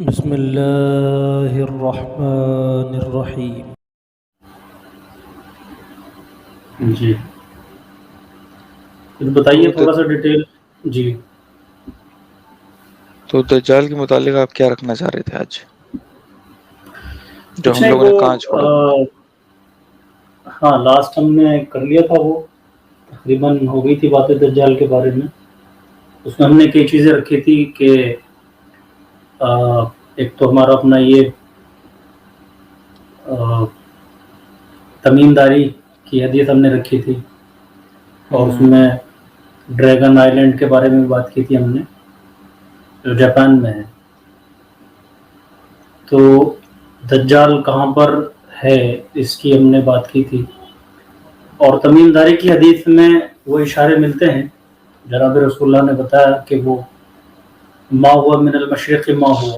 بسم اللہ الرحمن الرحیم۔ جی کچھ بتائیے تھوڑا سا ڈیٹیل۔ جی تو دجال کے متعلق آپ کیا رکھنا چاہ رہے تھے آج جو کچھ ہم نہیں، لوگوں نے کہاں چھوڑا؟ ہاں لاسٹ ہم نے کر لیا تھا، وہ تقریباً ہو گئی تھی باتیں دجال کے بارے میں۔ اس میں ہم نے کئی چیزیں رکھی تھی کہ ایک تو ہمارا اپنا یہ تمیم داری کی حدیث ہم نے رکھی تھی، اور اس میں ڈریگن آئیلینڈ کے بارے میں بات کی تھی ہم نے، جو جاپان میں ہے۔ تو دجال کہاں پر ہے اس کی ہم نے بات کی تھی، اور تمیم داری کی حدیث میں وہ اشارے ملتے ہیں، جناب رسول اللہ نے بتایا کہ وہ ما ہوا من المشرق ما ہوا۔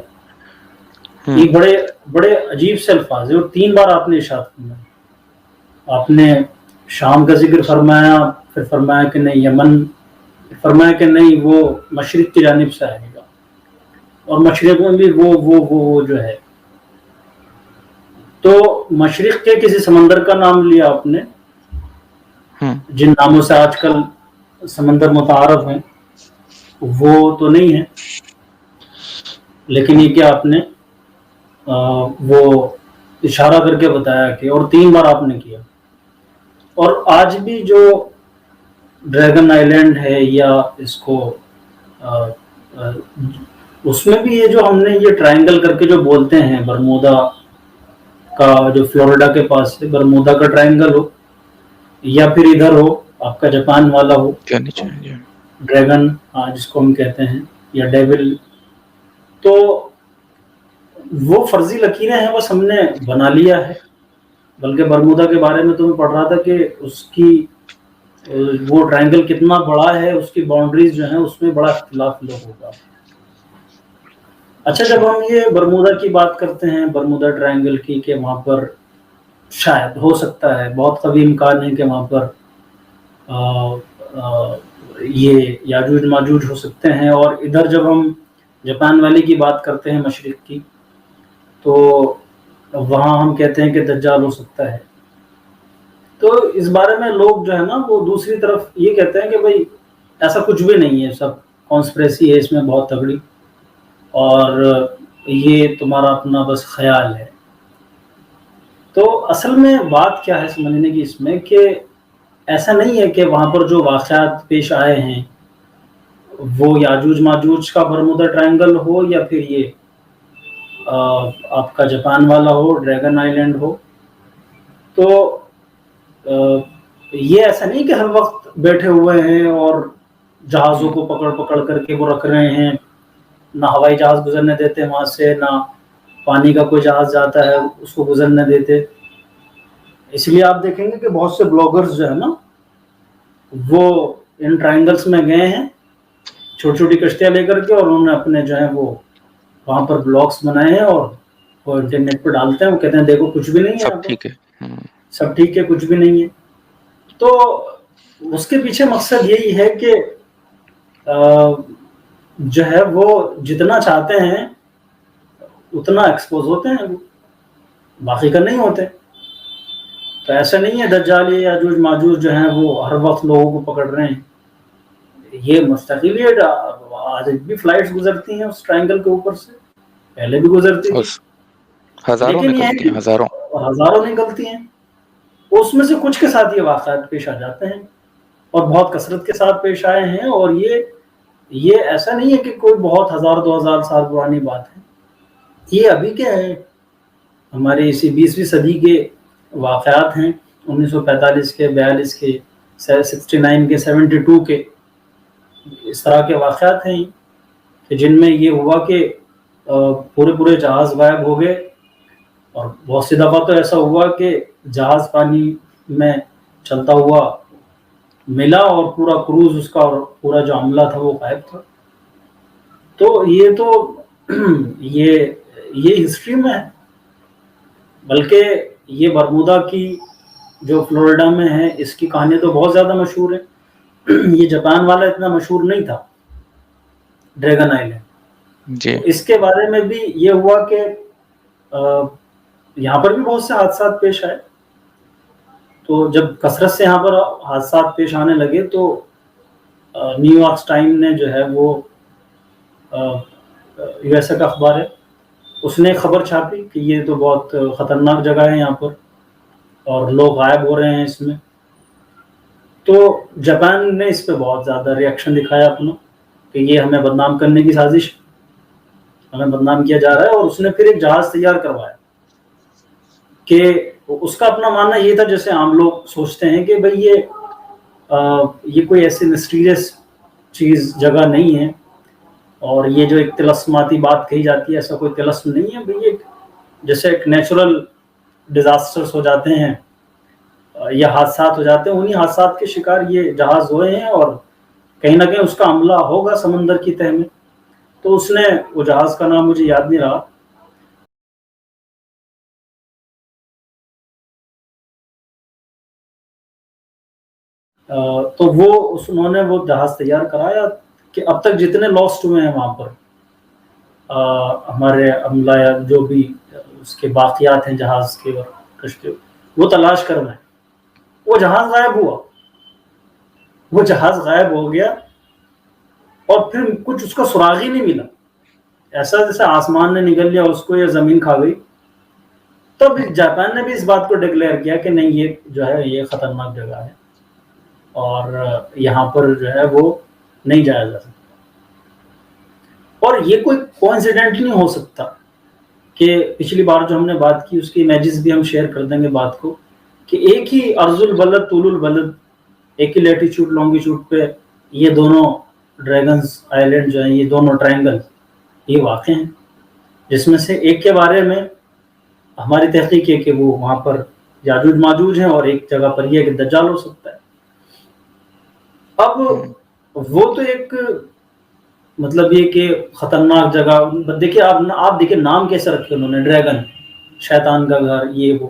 یہ بڑے بڑے عجیب سے الفاظ ہیں، اور 3 بار آپ نے ارشاد فرمایا۔ آپ نے شام کا ذکر فرمایا، پھر فرمایا کہ نہیں یمن، پھر فرمایا کہ نہیں وہ مشرق کی جانب سے آئے گا، اور مشرق میں بھی وہ جو ہے۔ تو مشرق کے کسی سمندر کا نام لیا آپ نے، جن ناموں سے آج کل سمندر متعارف ہیں وہ تو نہیں ہے، لیکن یہ کہ آپ نے وہ اشارہ کر کے بتایا کہ، اور 3 بار آپ نے کیا۔ اور آج بھی جو ڈریگن آئیلینڈ ہے، یا اس کو اس میں بھی یہ جو ہم نے یہ ٹرائنگل کر کے جو بولتے ہیں، برمودا کا جو فلوریڈا کے پاس ہے، برمودا کا ٹرائنگل ہو، یا پھر ادھر ہو آپ کا جاپان والا ہو ڈریگن جس کو ہم کہتے ہیں، یا ڈیول، تو وہ فرضی لکیریں ہیں، بس ہم نے بنا لیا ہے۔ بلکہ برمودا کے بارے میں تو میں پڑھ رہا تھا کہ اس کی وہ ٹرائنگل کتنا بڑا ہے، اس کی باؤنڈریز جو ہیں اس میں بڑا اختلاف لوگ ہوگا۔ اچھا، جب ہم یہ برمودا کی بات کرتے ہیں، برمودا ٹرائنگل کی، کہ وہاں پر شاید ہو سکتا ہے، بہت قوی امکان ہے کہ وہاں پر یہ یاجوج ماجوج ہو سکتے ہیں، اور ادھر جب ہم جاپان والی کی بات کرتے ہیں مشرق کی، تو وہاں ہم کہتے ہیں کہ دجال ہو سکتا ہے۔ تو اس بارے میں لوگ جو ہے نا وہ دوسری طرف یہ کہتے ہیں کہ بھائی ایسا کچھ بھی نہیں ہے، سب کانسپریسی ہے اس میں بہت تگڑی، اور یہ تمہارا اپنا بس خیال ہے۔ تو اصل میں بات کیا ہے سمجھنے کی اس میں، کہ ایسا نہیں ہے کہ وہاں پر جو واقعات پیش آئے ہیں وہ یاجوج ماجوج کا برمودا ٹرائنگل ہو، یا پھر یہ آپ کا جاپان والا ہو، ڈریگن آئیلینڈ ہو، تو یہ ایسا نہیں کہ ہر وقت بیٹھے ہوئے ہیں اور جہازوں کو پکڑ پکڑ کر کے وہ رکھ رہے ہیں، نہ ہوائی جہاز گزرنے دیتے وہاں سے، نہ پانی کا کوئی جہاز جاتا ہے اس کو گزرنے دیتے۔ اس لیے آپ دیکھیں گے کہ بہت سے بلاگرز جو ہے نا وہ ان ٹرائنگلز میں گئے ہیں چھوٹی چھوٹی کشتیاں لے کر کے، اور انہوں نے اپنے جو ہے وہ وہاں پر بلاگس بنائے ہیں، اور وہ انٹرنیٹ پہ ڈالتے ہیں، وہ کہتے ہیں دیکھو کچھ بھی نہیں ہے، سب ٹھیک ہے، سب ٹھیک ہے، کچھ بھی نہیں ہے۔ تو اس کے پیچھے مقصد یہی ہے کہ جو ہے وہ جتنا چاہتے ہیں اتنا ایکسپوز ہوتے ہیں، وہ باقی کا نہیں ہوتے۔ تو ایسا نہیں ہے دجال یا یاجوج ماجوج جو ہیں وہ ہر وقت لوگوں کو پکڑ رہے ہیں، یہ مستقل ہے۔ آج بھی فلائٹس گزرتی ہیں اس ٹرائنگل کے اوپر سے، پہلے بھی گزرتی تھی، ہزاروں لیکن یہ ہے نکلتی کہ ہیں، ہزاروں ہزاروں نکلتی ہیں، اس میں سے کچھ کے ساتھ یہ واقعات پیش آ جاتے ہیں، اور بہت کثرت کے ساتھ پیش آئے ہیں، اور یہ ایسا نہیں ہے کہ کوئی بہت 1000-2000 سال پرانی بات ہے، یہ ابھی کے ہیں، ہماری اسی 20ویں صدی کے واقعات ہیں، 1945 کے، 42 کے، 69 کے، 72 کے، اس طرح کے واقعات ہیں کہ جن میں یہ ہوا کہ پورے جہاز غائب ہو گئے، اور بہت سی دفعہ تو ایسا ہوا کہ جہاز پانی میں چلتا ہوا ملا، اور پورا کروز اس کا اور پورا جو عملہ تھا وہ غائب تھا۔ تو یہ ہسٹری میں ہے، بلکہ یہ برمودا کی جو فلوریڈا میں ہے اس کی کہانی تو بہت زیادہ مشہور ہے، یہ جاپان والا اتنا مشہور نہیں تھا ڈریگن آئیلینڈ، جی اس کے بارے میں بھی یہ ہوا کہ یہاں پر بھی بہت سے حادثات پیش آئے. تو جب کثرت سے یہاں پر حادثات پیش آنے لگے تو نیو یارک ٹائم نے جو ہے وہ یو ایس اے کا اخبار ہے, اس نے خبر چھاپی کہ یہ تو بہت خطرناک جگہ ہے یہاں پر اور لوگ غائب ہو رہے ہیں اس میں. تو جاپان نے اس پہ بہت زیادہ ری ایکشن دکھایا اپنا کہ یہ ہمیں بدنام کرنے کی سازش, ہمیں بدنام کیا جا رہا ہے. اور اس نے پھر ایک جہاز تیار کروایا کہ اس کا اپنا ماننا یہ تھا, جیسے عام لوگ سوچتے ہیں کہ بھئی یہ کوئی ایسی مسٹیریس چیز جگہ نہیں ہے, اور یہ جو ایک طلسماتی بات کہی جاتی ہے ایسا کوئی طلسم نہیں ہے. بھئی جیسے ایک نیچرل ڈیزاسٹرز ہو جاتے ہیں یا حادثات ہو جاتے ہیں, انہی حادثات کے شکار یہ جہاز ہوئے ہیں اور کہیں نہ کہیں اس کا حملہ ہوگا سمندر کی تہہ میں. تو اس نے وہ جہاز کا نام مجھے یاد نہیں رہا, تو وہ انہوں نے وہ جہاز تیار کرایا کہ اب تک جتنے لاسٹ ہوئے ہیں وہاں پر ہمارے عملہ یا جو بھی اس کے باقیات ہیں جہاز کے اور کشتی, وہ تلاش کرنا ہے. وہ جہاز غائب ہوا, وہ جہاز غائب ہو گیا اور پھر کچھ اس کا سراغ ہی نہیں ملا, ایسا جیسے آسمان نے نگل لیا اس کو یا زمین کھا گئی. تب جاپان نے بھی اس بات کو ڈکلیئر کیا کہ نہیں, یہ جو ہے یہ خطرناک جگہ ہے اور یہاں پر جو ہے وہ نہیں جایا جا سکتا. اور یہ کوئی کوئنسیڈنٹ نہیں ہو سکتا کہ پچھلی بار جو ہم نے بات کی اس کی امیجز بھی ہم شیئر کر دیں گے بات کو, کہ ایک ہی عرض البلد طول البلد, ایک ہی لیٹیچیوڈ لانگیچیوڈ پہ یہ دونوں ڈریگنز آئیلینڈ جو ہیں, یہ دونوں ٹرائنگل یہ واقع ہیں, جس میں سے ایک کے بارے میں ہماری تحقیق ہے کہ وہ وہاں پر یاجوج ماجوج ہیں اور ایک جگہ پر یہ کہ دجال ہو سکتا ہے. اب وہ تو ایک مطلب یہ کہ خطرناک جگہ, دیکھیے آپ دیکھیے نام کیسے رکھے انہوں نے, ڈریگن, شیطان کا گھر, یہ وہ.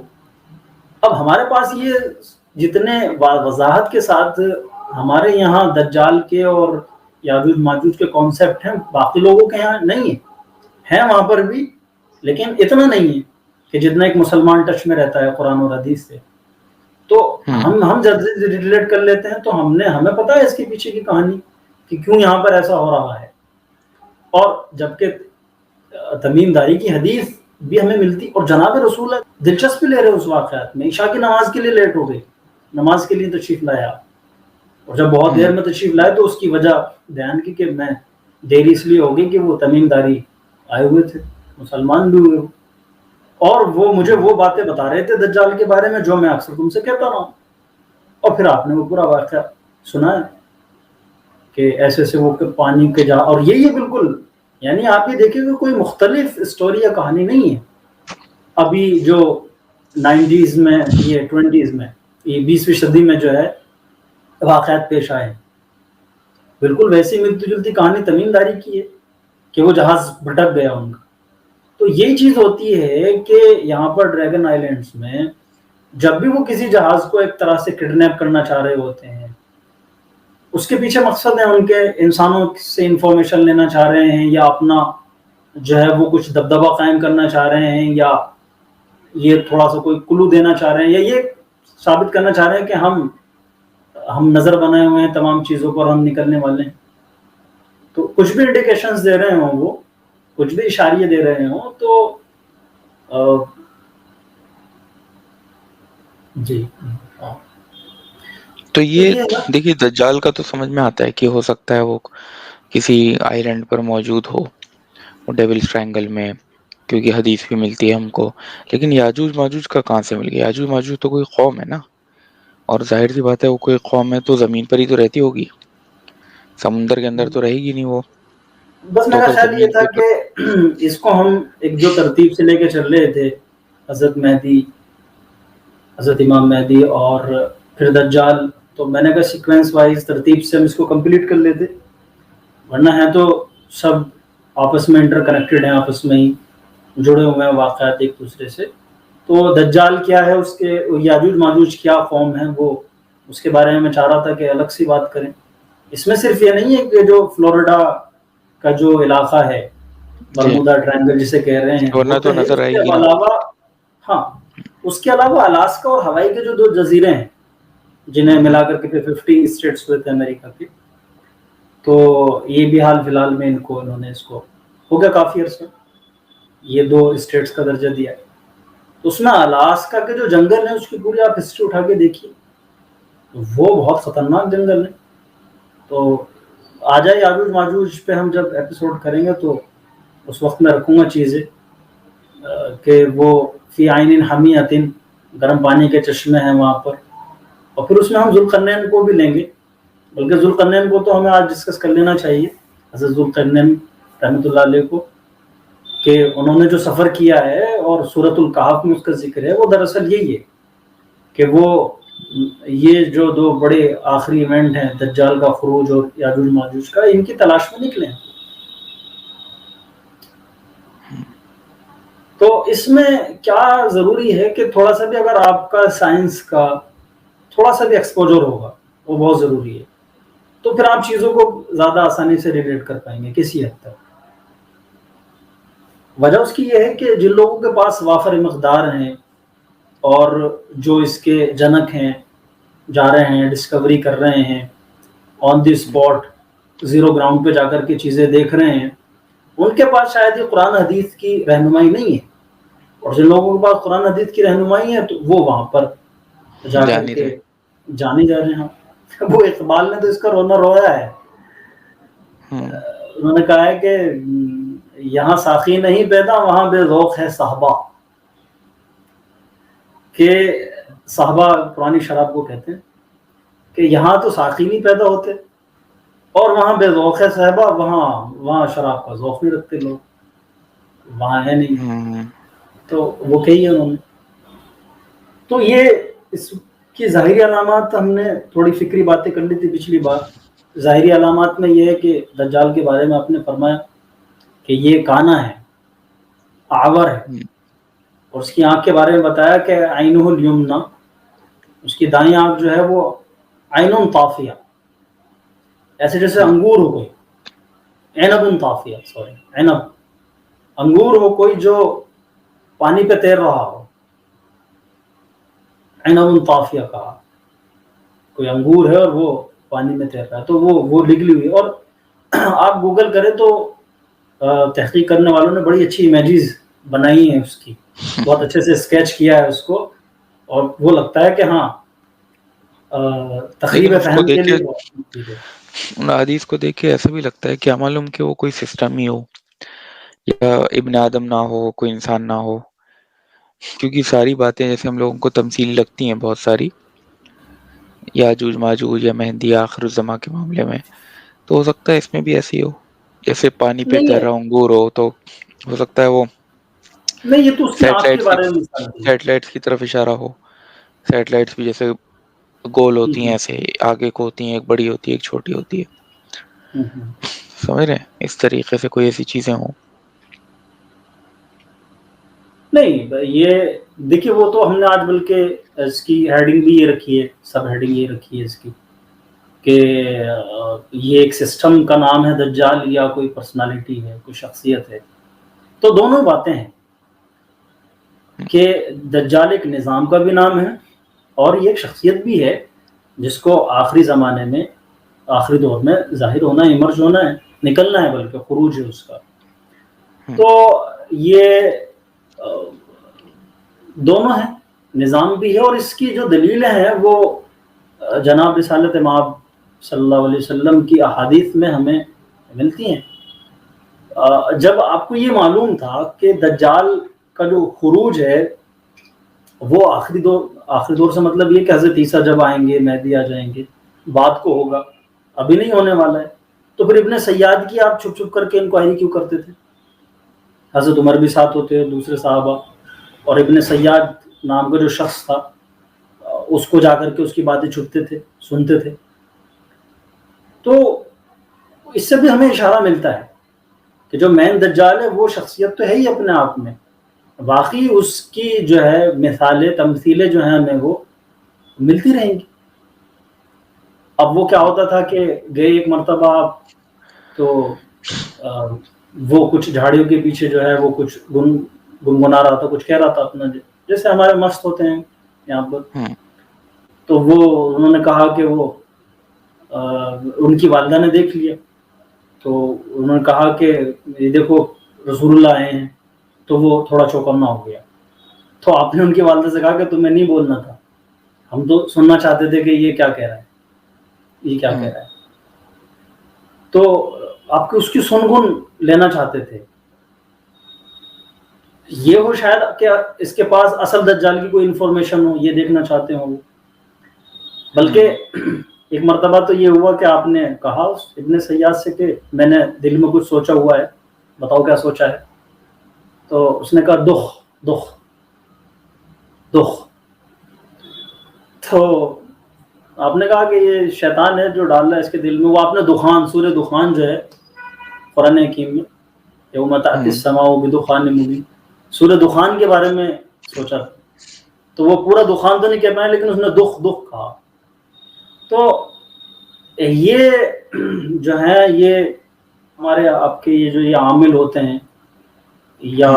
اب ہمارے پاس یہ جتنے وضاحت کے ساتھ ہمارے یہاں دجال کے اور یاجوج ماجوج کے کانسیپٹ ہیں, باقی لوگوں کے یہاں نہیں ہیں وہاں پر بھی, لیکن اتنا نہیں ہے کہ جتنا ایک مسلمان ٹچ میں رہتا ہے قرآن اور حدیث سے. تو ہم جب ریلیٹ کر لیتے ہیں تو ہمیں پتہ ہے اس کے پیچھے کی کہانی کہ کیوں یہاں پر ایسا ہو رہا ہے. اور جبکہ تمیم داری کی حدیث بھی ہمیں ملتی, اور جناب رسول دلچسپی لے رہے اس واقعات میں. عشاء کی نماز کے لیے لیٹ ہو گئی, نماز کے لیے تشریف لایا, اور جب بہت دیر میں تشریف لائے تو اس کی وجہ بیان کی کہ میں دیری اس لیے ہو گئی کہ وہ تمیم داری آئے ہوئے تھے, مسلمان بھی ہوئے, اور وہ مجھے وہ باتیں بتا رہے تھے دجال کے بارے میں جو میں اکثر تم سے کہتا رہا ہوں. اور پھر آپ نے وہ پورا واقعہ سنا ہے کہ ایسے سے وہ پانی کے جا, اور یہ بالکل یعنی آپ یہ دیکھیں کہ کوئی مختلف اسٹوری یا کہانی نہیں ہے. ابھی جو 90s میں یہ 20s میں یہ 20ویں صدی میں جو ہے واقعات پیش آئے ہیں, بالکل ویسی ملتی جلتی کہانی تمیم داری کی ہے کہ وہ جہاز بھٹک گیا ان کا. تو یہی چیز ہوتی ہے کہ یہاں پر ڈریگن آئیلینڈز میں جب بھی وہ کسی جہاز کو ایک طرح سے کڈنیپ کرنا چاہ رہے ہوتے ہیں, اس کے پیچھے مقصد ہے ان کے انسانوں سے انفارمیشن لینا چاہ رہے ہیں, یا اپنا جو ہے وہ کچھ دبدبہ قائم کرنا چاہ رہے ہیں, یا یہ تھوڑا سا کوئی کلو دینا چاہ رہے ہیں, یا یہ ثابت کرنا چاہ رہے ہیں کہ ہم نظر بنائے ہوئے ہیں تمام چیزوں پر, ہم نکلنے والے ہیں. تو کچھ بھی انڈیکیشنز دے رہے ہوں, وہ کچھ بھی اشاریے دے رہے ہوں, تو جی. تو یہ دیکھیے دجال کا تو سمجھ میں آتا ہے کہ ہو سکتا ہے وہ کسی آئی لینڈ پر موجود ہو, ڈیولز ٹرائنگل میں, کیونکہ حدیث بھی ملتی ہے ہم کو. لیکن یاجوج ماجوج کا کہاں سے مل گیا؟ یاجوج ماجوج تو کوئی قوم ہے نا, اور ظاہر سی بات ہے وہ کوئی قوم ہے تو زمین پر ہی تو رہتی ہوگی, سمندر کے اندر تو رہے گی نہیں وہ. بس میرا خیال یہ تھا کہ اس کو ہم ایک جو ترتیب سے لے کے چل رہے تھے, حضرت مہدی, حضرت امام مہدی اور پھر دجال, تو میں نے کہا سیکوینس وائز ترتیب سے ہم اس کو کمپلیٹ کر لیتے, ورنہ ہے تو سب آپس میں انٹر کنیکٹڈ ہیں, آپس میں ہی جڑے ہوئے ہیں واقعات ایک دوسرے سے. تو دجال کیا ہے, اس کے یاجوج ماجوج کیا قوم ہے, وہ اس کے بارے میں میں چاہ رہا تھا کہ الگ سی بات کریں. اس میں صرف یہ نہیں ہے کہ جو فلوریڈا کا جو علاقہ ہے برمودا ٹرائنگل جسے کہہ رہے ہیں ورنہ وہ تو ہے. نظر آئے اس گی کے نا. علاوہ ہاں اس کے علاوہ الاسکا اور ہوائی کے جو 2 جزیرے ہیں جنہیں ملا کر کے 50 اسٹیٹس ہوئے تھے امریکہ کے, تو یہ بھی حال فی الحال میں انہوں نے اس کو ہو گیا کافی عرصہ یہ 2 اسٹیٹس کا درجہ دیا ہے. تو اس میں الاسکا کے جو جنگل ہیں اس کی پوری آپ ہسٹری اٹھا کے دیکھیے, وہ بہت خطرناک جنگل ہے. تو آ جائے یاجوج ماجوج پہ ہم جب ایپیسوڈ کریں گے تو اس وقت میں رکھوں گا چیزیں کہ وہ فی عین حمیۃ, گرم پانی کے چشمے ہیں وہاں پر, اور پھر اس میں ہم ذوالقرنین کو بھی لیں گے, بلکہ ذوالقرنین کو تو ہمیں آج ڈسکس کر لینا چاہیے, حضرت ذوالقرنین رحمۃ اللہ علیہ کو, کہ انہوں نے جو سفر کیا ہے اور سورۃ الکہف میں اس کا ذکر ہے, وہ دراصل یہی ہے کہ وہ یہ جو 2 بڑے آخری ایونٹ ہیں دجال کا خروج اور یاجوج ماجوج کا, ان کی تلاش میں نکلے ہیں. تو اس میں کیا ضروری ہے کہ تھوڑا سا بھی اگر آپ کا سائنس کا تھوڑا سا بھی ایکسپوجر ہوگا, وہ بہت ضروری ہے, تو پھر آپ چیزوں کو زیادہ آسانی سے ریلیٹ کر پائیں گے کسی حد تک. وجہ اس کی یہ ہے کہ جن لوگوں کے پاس وافر مقدار ہیں اور جو اس کے جنک ہیں, جا رہے ہیں, ڈسکوری کر رہے ہیں, آن دی اسپاٹ زیرو گراؤنڈ پہ جا کر کے چیزیں دیکھ رہے ہیں, ان کے پاس شاید یہ قرآن حدیث کی رہنمائی نہیں ہے. اور جن لوگوں کے پاس قرآن حدیث کی رہنمائی ہے تو وہ وہاں پر جا کر کے جانے جا رہے ہیں. وہ اقبال نے تو اس کا رونا رویا ہے, انہوں نے کہا ہے کہ یہاں ساقی نہیں پیدا وہاں بے ذوق ہے صحابہ, کہ صحابہ پرانی شراب کو کہتے ہیں کہ یہاں تو ساقی نہیں پیدا ہوتے اور وہاں بے ذوق ہے صحابہ, وہاں شراب کا ذوق نہیں رکھتے لوگ, وہاں ہے نہیں. تو وہ کہی ہے انہوں نے. تو یہ اس کی ظاہری علامات ہم نے تھوڑی فکری باتیں کر لی تھی پچھلی بار. ظاہری علامات میں یہ ہے کہ دجال کے بارے میں آپ نے فرمایا کہ یہ کانا ہے, آور ہے, اور اس کی آنکھ کے بارے میں بتایا کہ عینہ الیمنا, اس کی دائیں آنکھ جو ہے وہ عین طافیہ, ایسے جیسے انگور ہو کوئی, عنب طافیہ, سوری عنب, انگور ہو کوئی جو پانی پہ تیر رہا ہو, عنب طافیہ کہا, کوئی انگور ہے اور وہ پانی میں تیر رہا ہے, تو وہ نکلی ہوئی. اور آپ گوگل کریں تو تحقیق کرنے والوں نے بڑی اچھی امیجز بنائی ہیں اس کی, بہت اچھے سے اسکیچ کیا ہے اس کو, اور وہ لگتا ہے کہ ہاں تقریب فہم کے لیے بہت مفید ہے. ان حدیث کو دیکھ کے ایسا بھی لگتا ہے کہ معلوم کہ وہ کوئی سسٹم ہی ہو, یا ابن آدم نہ ہو, کوئی انسان نہ ہو, کیونکہ ساری باتیں جیسے ہم لوگوں کو تمثیل لگتی ہیں بہت ساری, یاجوج ماجوج یا مہدی آخر الزماں کے معاملے میں, تو ہو سکتا ہے اس میں بھی ایسی ہو, جیسے پانی پہ تیر رہا انگور ہو, تو ہو سکتا ہے وہ نہیں, یہ تو اس کی آنکھ کے بارے میں مثال دی. سیٹلائٹس کی طرف اشارہ ہو. سیٹلائٹس بھی جیسے گول ہوتی ہیں, ایسے آگے کو ہوتی ہیں, ایک بڑی ہوتی ہے ایک چھوٹی ہوتی ہے, سمجھ رہے ہیں, اس طریقے سے کوئی ایسی چیزیں ہوں. نہیں یہ دیکھیے, وہ تو ہم نے آج بلکہ اس کی ہیڈنگ بھی یہ رکھی ہے, سب ہیڈنگ یہ رکھی ہے اس کی, کہ یہ ایک سسٹم کا نام ہے دجال یا کوئی پرسنالٹی ہے, کوئی شخصیت ہے. تو دونوں باتیں ہیں کہ دجال ایک نظام کا بھی نام ہے اور یہ ایک شخصیت بھی ہے جس کو آخری زمانے میں, آخری دور میں ظاہر ہونا ہے, ایمرج ہونا ہے, نکلنا ہے, بلکہ خروج ہے اس کا. تو یہ دونوں ہیں, نظام بھی ہے, اور اس کی جو دلیلیں ہیں وہ جناب رسالت مآب صلی اللہ علیہ وسلم کی احادیث میں ہمیں ملتی ہیں. جب آپ کو یہ معلوم تھا کہ دجال کا جو خروج ہے وہ آخری دور سے مطلب یہ کہ حضرت عیسیٰ جب آئیں گے, مہدی آ جائیں گے, بعد کو ہوگا, ابھی نہیں ہونے والا ہے, تو پھر ابن سیاد کی آپ چھپ چھپ کر کے انکوائری کیوں کرتے تھے؟ حضرت عمر بھی ساتھ ہوتے ہیں, دوسرے صحابہ, اور ابن سیاد نام کا جو شخص تھا اس کو جا کر کے اس کی باتیں چھپتے تھے, سنتے تھے. تو اس سے بھی ہمیں اشارہ ملتا ہے کہ جو مین دجال ہے وہ شخصیت تو ہے ہی اپنے آپ میں, باقی اس کی جو ہے مثالیں, تمثیلیں جو ہیں ہمیں وہ ملتی رہیں گی. اب وہ کیا ہوتا تھا کہ گئے ایک مرتبہ آپ تو وہ کچھ جھاڑیوں کے پیچھے جو ہے وہ کچھ گنگنا رہا تھا، کچھ کہہ رہا تھا اپنا، جیسے ہمارے مست ہوتے ہیں یہاں پر. تو وہ انہوں نے کہا کہ وہ ان کی والدہ نے دیکھ لیا، تو انہوں نے کہا کہ یہ دیکھو رسول اللہ آئے ہیں. تو وہ تھوڑا چوکنا ہو گیا. تو آپ نے ان کی والدہ سے کہا کہ تمہیں نہیں بولنا تھا، ہم تو سننا چاہتے تھے کہ یہ کیا کہہ رہا ہے، یہ کیا کہہ رہا ہے. تو آپ کی اس کی سنگن لینا چاہتے تھے. یہ ہو شاید کہ اس کے پاس اصل دجال کی کوئی انفارمیشن ہو، یہ دیکھنا چاہتے ہوں. بلکہ ایک مرتبہ تو یہ ہوا کہ آپ نے کہا اس ابن سیاد سے کہ میں نے دل میں کچھ سوچا ہوا ہے، بتاؤ کیا سوچا ہے. تو اس نے کہا دخ دخ دخ. تو آپ نے کہا کہ یہ شیطان ہے جو ڈال رہا ہے اس کے دل میں. وہ آپ نے دخان، سورہ دخان جو ہے قرآن حکیم میں، یوم تأتی السماء بدخان مبین، سورہ دخان کے بارے میں سوچا. تو وہ پورا دخان تو نہیں کہہ پایا، لیکن اس نے دخ دخ کہا. تو یہ جو ہے یہ ہمارے آپ کے یہ جو یہ عامل ہوتے ہیں، یا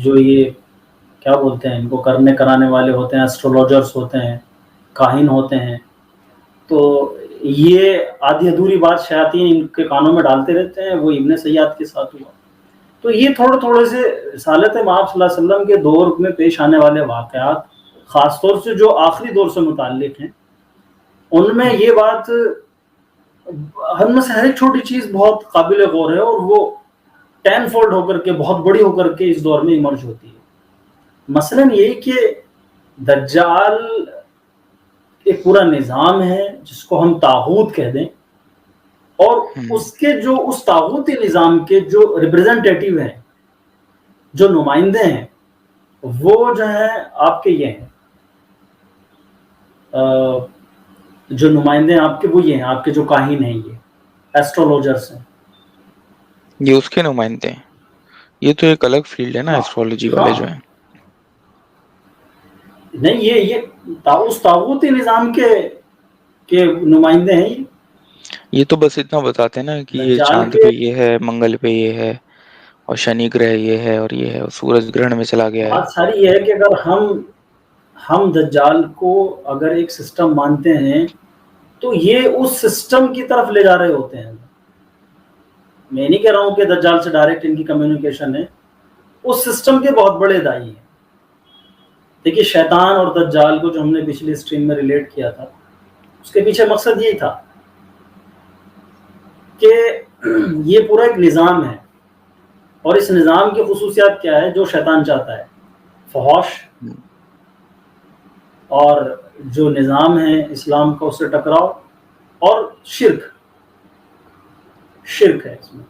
جو یہ کیا بولتے ہیں ان کو کرنے کرانے والے ہوتے ہیں، ایسٹرولوجرز ہوتے ہیں، کاہن ہوتے ہیں، تو یہ آدھی ادھوری بات شیاطین ان کے کانوں میں ڈالتے رہتے ہیں. وہ ابن سیاد کے ساتھ ہوا. تو یہ تھوڑے تھوڑے سے رسالت مآب صلی اللہ علیہ وسلم کے دور میں پیش آنے والے واقعات، خاص طور سے جو آخری دور سے متعلق ہیں، ان میں یہ بات ہم میں سے ہر ایک چھوٹی چیز بہت قابل غور ہے، اور وہ 10 فولڈ ہو کر کے، بہت بڑی ہو کر کے اس دور میں ایمرج ہوتی ہے. مثلاً یہ کہ دجال ایک پورا نظام ہے جس کو ہم طاغوت کہہ دیں، اور اس کے جو اس طاغوتی نظام کے جو ریپرزنٹیٹیو ہیں، جو نمائندے ہیں، وہ جو ہیں آپ کے یہ ہیں، جو نمائندے ہیں آپ کے وہ یہ ہیں، آپ کے جو کاہن ہیں، یہ ایسٹرولوجرز ہیں. یہ اس کے نمائندے ہیں. یہ تو ایک الگ فیلڈ ہے نا ایسٹرولوجی والے جو ہیں. نہیں، یہ اس طاغوتی نظام کے نمائندے ہیں. یہ تو بس اتنا بتاتے ہیں نا کہ یہ دجال چاند کے پہ یہ ہے، منگل پہ یہ ہے، اور شنی گرہ یہ ہے، اور یہ ہے، اور سورج گرہن میں چلا گیا ہے. بات ساری یہ ہے کہ اگر ہم دجال کو اگر ایک سسٹم مانتے ہیں تو یہ اس سسٹم کی طرف لے جا رہے ہوتے ہیں. میں نہیں کہہ رہا ہوں کہ دجال سے ڈائریکٹ ان کی کمیونیکیشن ہے، اس سسٹم کے بہت بڑے دائی ہیں. دیکھیے شیطان اور دجال کو جو ہم نے پچھلی اسٹریم میں ریلیٹ کیا تھا، اس کے پیچھے مقصد یہی تھا کہ یہ پورا ایک نظام ہے، اور اس نظام کی خصوصیات کیا ہے جو شیطان چاہتا ہے؟ فحش، اور جو نظام ہے اسلام کا اس سے ٹکراؤ، اور شرک ہے اس میں.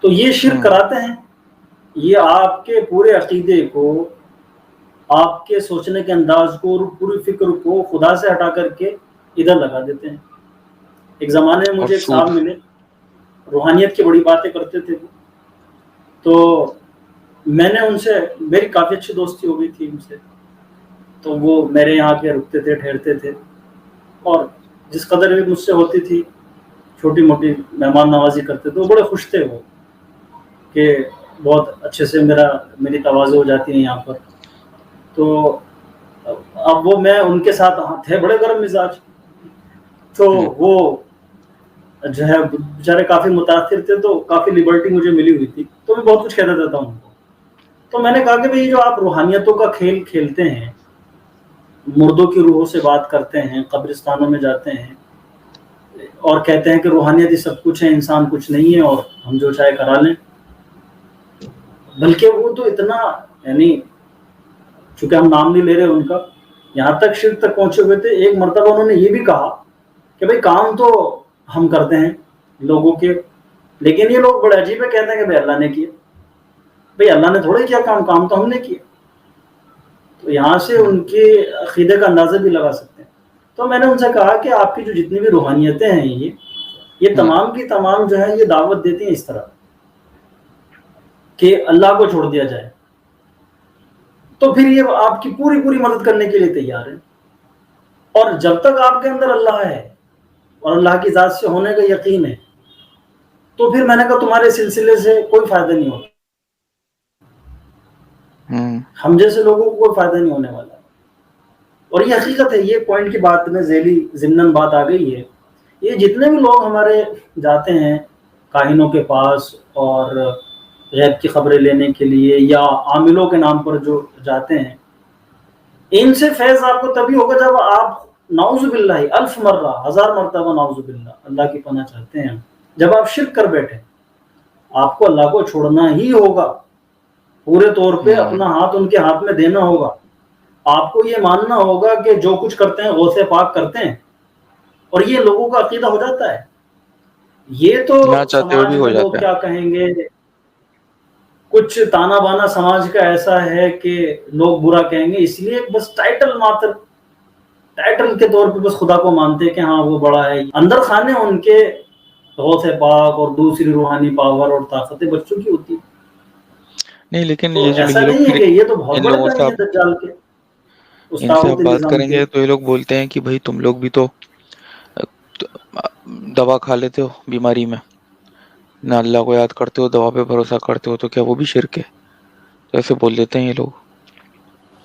تو یہ شرک کراتے ہیں، یہ آپ کے پورے عقیدے کو، آپ کے سوچنے کے انداز کو، اور پوری فکر کو خدا سے ہٹا کر کے ادھر لگا دیتے ہیں. ایک زمانے میں مجھے ایک صاحب ملے، روحانیت کی بڑی باتیں کرتے تھے. تو میں نے ان سے، میری کافی اچھی دوستی ہو گئی تھی ان سے. تو وہ میرے یہاں کے رکتے تھے، ٹھہرتے تھے، اور جس قدر بھی مجھ سے ہوتی تھی چھوٹی موٹی مہمان نوازی کرتے تھے. وہ بڑے خوش تھے، وہ کہ بہت اچھے سے میری تواضع ہو جاتی ہے یہاں پر. تو اب وہ میں ان کے ساتھ تھے بڑے گرم مزاج، تو وہ جو ہے بیچارے کافی متاثر تھے، تو کافی لبرٹی مجھے ملی ہوئی تھی، تو میں بہت کچھ کہتا رہتا ہوں ان کو. تو میں نے کہا کہ بھئی جو آپ روحانیتوں کا کھیل کھیلتے ہیں، مردوں کی روحوں سے بات کرتے ہیں، قبرستانوں میں جاتے ہیں اور کہتے ہیں کہ روحانیت ہی سب کچھ ہے، انسان کچھ نہیں ہے، اور ہم جو چاہے کرا لیں. بلکہ وہ تو اتنا، یعنی چونکہ ہم نام نہیں لے رہے ان کا، یہاں تک شرک تک پہنچے ہوئے تھے. ایک مرتبہ انہوں نے یہ بھی کہا کہ بھئی کام تو ہم کرتے ہیں لوگوں کے، لیکن یہ لوگ بڑے عجیب ہے، کہتے ہیں کہ بھئی اللہ نے کیا. بھئی اللہ نے تھوڑے کیا کام تو ہم نے کیا. تو یہاں سے ان کے عقیدے کا اندازہ بھی لگا سکتے ہیں. تو میں نے ان سے کہا کہ آپ کی جو جتنی بھی روحانیتیں ہیں، یہ تمام کی تمام جو ہے یہ دعوت دیتی ہیں اس طرح کہ اللہ کو چھوڑ دیا جائے. تو پھر یہ آپ کی پوری مدد کرنے کے لیے تیار ہے. اور جب تک آپ کے اندر اللہ ہے اور اللہ کی ذات سے ہونے کا یقین ہے، تو پھر میں نے کہا تمہارے سلسلے سے کوئی فائدہ نہیں ہوتا، ہم جیسے لوگوں کو کوئی فائدہ نہیں ہونے والا. اور یہ حقیقت ہے، یہ پوائنٹ کی بات میں ذیلی ضمناً بات آ گئی ہے. یہ جتنے بھی لوگ ہمارے جاتے ہیں کاہنوں کے پاس اور غیب کی خبریں لینے کے لیے، یا عاملوں کے نام پر جو جاتے ہیں، ان سے فیض آپ کو تبھی ہوگا جب آپ نعوذ باللہ الف مرہ، 1000 مرتبہ نعوذ باللہ، اللہ کی پناہ چاہتے ہیں، جب آپ شرک کر بیٹھے آپ کو اللہ کو چھوڑنا ہی ہوگا، پورے طور پہ اپنا ہاتھ ان کے ہاتھ میں دینا ہوگا. آپ کو یہ ماننا ہوگا کہ جو کچھ کرتے ہیں غوث پاک کرتے ہیں، اور یہ لوگوں کا عقیدہ ہو جاتا ہے. یہ تو نہ چاہتے ہوئے سماج بھی ہو میں لوگ جاتا ہے. کیا کہیں گے، کچھ تانا بانا سماج کا ایسا ہے کہ لوگ برا کہیں گے، اس لیے بس ٹائٹل ماتر، ٹائٹل کے طور پہ بس خدا کو مانتے ہیں کہ ہاں وہ بڑا ہے. اندر خانے ان کے غوث پاک اور دوسری روحانی پاور اور طاقتیں بچوں کی ہوتی ہیں. نہیں لیکن تو یہ جو ایسا یہ لوگ نہیں ہے پھر کہ یہ تو بہت ان بڑے لوگوں سے بڑے ہیں دجال کے، اس ان سے آپ طاغوتی بات نظام کریں کے. گے تو یہ لوگ بولتے ہیں کہ بھائی تم لوگ بھی تو دوا کھا لیتے ہو بیماری میں، نہ اللہ کو یاد کرتے ہو، دوا پہ بھروسہ کرتے ہو، تو کیا وہ بھی شرک ہے؟ تو ایسے بول دیتے ہیں یہ لوگ.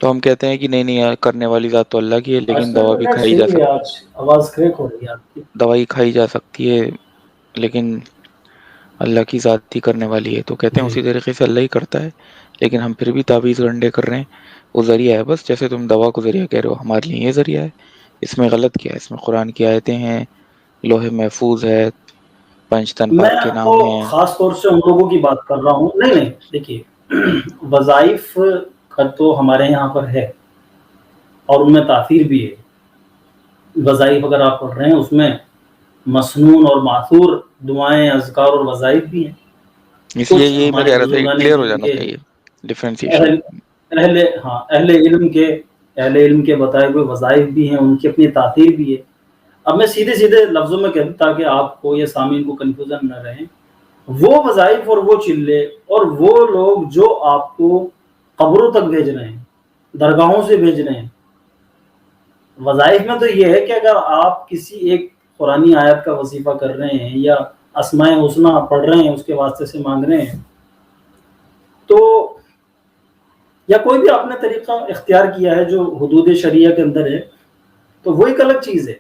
تو ہم کہتے ہیں کہ نہیں نہیں، کرنے والی ذات تو اللہ کی ہے، آج لیکن کا دوا بھی انٹرنیٹ کھائی جا صحیح ہے، سکتی، آج آواز کریک ہو رہی ہے آپ کی. دوائی کھائی جا سکتی ہے، لیکن اللہ کی ذات ہی کرنے والی ہے. تو کہتے ہیں جی اسی طریقے سے اللہ ہی کرتا ہے، لیکن ہم پھر بھی تعویذ گنڈے کر رہے ہیں. وہ ذریعہ ہے بس، جیسے تم دوا کو ذریعہ کہہ رہے ہو، ہمارے لیے یہ ذریعہ ہے. اس میں غلط کیا ہے؟ اس میں قرآن کی آیتیں ہیں، لوح محفوظ ہے، پنچ تن میں پاک کے تو نام ہیں. خاص طور سے ان لوگوں کی بات کر رہا ہوں. نہیں نہیں، دیکھیے وظائف کا تو ہمارے یہاں پر ہے، اور ان میں تاثیر بھی ہے. وظائف اگر آپ پڑھ رہے ہیں، اس میں مسنون اور معثور دعائیں، اذکار اور وظائف بھی ہیں. اس لیے کچھ یہی میں ہمارے کہہ رہا تھا کہ بزرگان کلیئر ہو دین جانا کے چاہیے ڈفرینسیشن. اہل اہل علم کے بتائے ہوئے وظائف بھی ہیں، ان کی اپنی تاثیر بھی ہے. اب میں سیدھے سیدھے لفظوں میں کہتا تاکہ آپ کو یا سامعین کو کنفیوژن نہ رہے. وہ وظائف اور وہ چلے اور وہ لوگ جو آپ کو قبروں تک بھیج رہے ہیں، درگاہوں سے بھیج رہے ہیں، وظائف میں تو یہ ہے کہ اگر آپ کسی ایک قرآنی آیت کا وظیفہ کر رہے ہیں یا اسماء حسنی پڑھ رہے ہیں، اس کے واسطے سے مانگ رہے ہیں، تو یا کوئی بھی آپ نے طریقہ اختیار کیا ہے جو حدود شریعہ کے اندر ہے، تو وہ ایک الگ چیز ہے.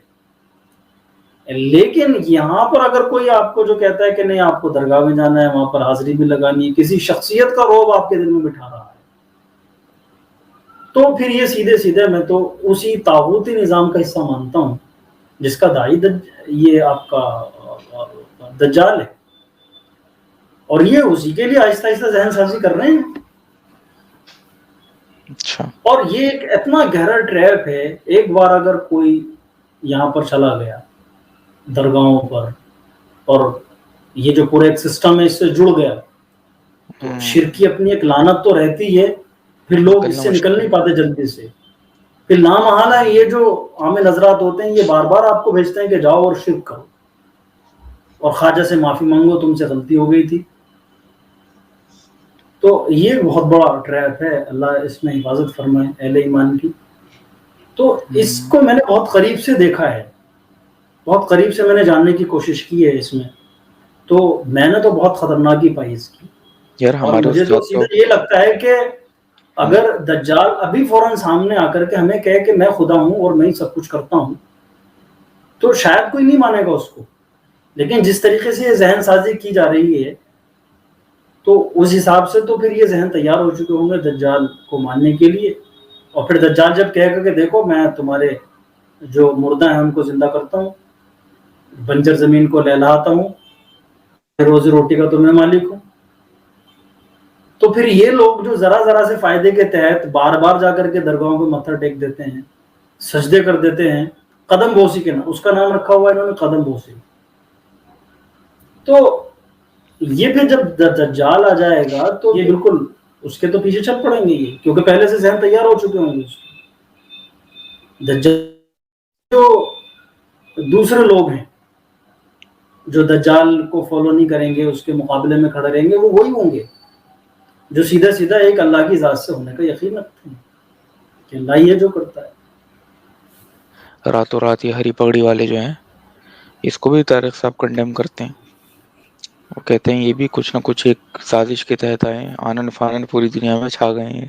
لیکن یہاں پر اگر کوئی آپ کو جو کہتا ہے کہ نہیں آپ کو درگاہ میں جانا ہے، وہاں پر حاضری بھی لگانی ہے، کسی شخصیت کا رعب آپ کے دل میں بٹھا رہا ہے، تو پھر یہ سیدھے سیدھے میں تو اسی طاغوتی نظام کا حصہ مانتا ہوں جس کا داعی یہ آپ کا دجال ہے. اور یہ اسی کے لیے آہستہ آہستہ ذہن سازی کر رہے ہیں. اچھا. اور یہ ایک اتنا گہرا ٹریپ ہے، ایک بار اگر کوئی یہاں پر چلا گیا درگاہوں پر، اور یہ جو پورا ایک سسٹم ہے اس سے جڑ گیا، تو شرک کی اپنی ایک لعنت تو رہتی ہے. پھر لوگ اس نکلنا سے نکل مشکل ہے. نہیں پاتے جلدی سے. پھر لامحالہ یہ جو عام نظرات ہوتے ہیں، یہ بار بار آپ کو بھیجتے ہیں کہ جاؤ اور شرک کرو، اور خواجہ سے معافی مانگو، تم سے غلطی ہو گئی تھی. تو یہ بہت بڑا ٹریپ ہے، اللہ اس میں حفاظت فرمائے اہل ایمان کی. تو اس کو میں نے بہت قریب سے دیکھا ہے، بہت قریب سے میں نے جاننے کی کوشش کی ہے اس میں. تو میں نے تو بہت خطرناکی پائی اس کی. یار اور ہمارے مجھے تو استاد سیدھا یہ لگتا ہے کہ اگر دجال ابھی فوراً سامنے آ کر کے ہمیں کہے کہ میں خدا ہوں اور میں ہی سب کچھ کرتا ہوں، تو شاید کوئی نہیں مانے گا اس کو. لیکن جس طریقے سے یہ ذہن سازی کی جا رہی ہے، تو اس حساب سے تو پھر یہ ذہن تیار ہو چکے ہوں گے دجال کو ماننے کے لیے. اور پھر دجال جب کہے گا کہ دیکھو میں تمہارے جو مردہ ہیں ان کو زندہ کرتا ہوں، بنجر زمین کو لہلاتا ہوں، روزی روٹی کا تو میں مالک ہوں، تو پھر یہ لوگ جو ذرا ذرا سے فائدے کے تحت بار بار جا کر کے درگاہوں پہ متھر ٹیک دیتے ہیں، سجدے کر دیتے ہیں، قدم بوسی کے نام، اس کا نام رکھا ہوا ہے انہوں نے قدم بوسی. تو یہ پھر جب دجال آ جائے گا تو یہ بالکل اس کے تو پیچھے چل پڑیں گے یہ، کیونکہ پہلے سے ذہن تیار ہو چکے ہوں گے اس کے. دجال جو دوسرے لوگ ہیں جو دجال کو فالو نہیں کریں گے، اس کے مقابلے میں کھڑے رہیں گے، وہ وہی ہوں گے جو سیدھا سیدھا ایک اللہ کی ذات سے ہونے کا یقین رکھتے ہیں کہ اللہ یہ جو کرتا ہے. راتوں رات یہ ہری پگڑی والے جو ہیں، اس کو بھی طارق صاحب کنڈیم کرتے ہیں. وہ کہتے ہیں یہ بھی کچھ نہ کچھ ایک سازش کے تحت آئے ہیں، آنن فانن پوری دنیا میں چھا گئے ہیں.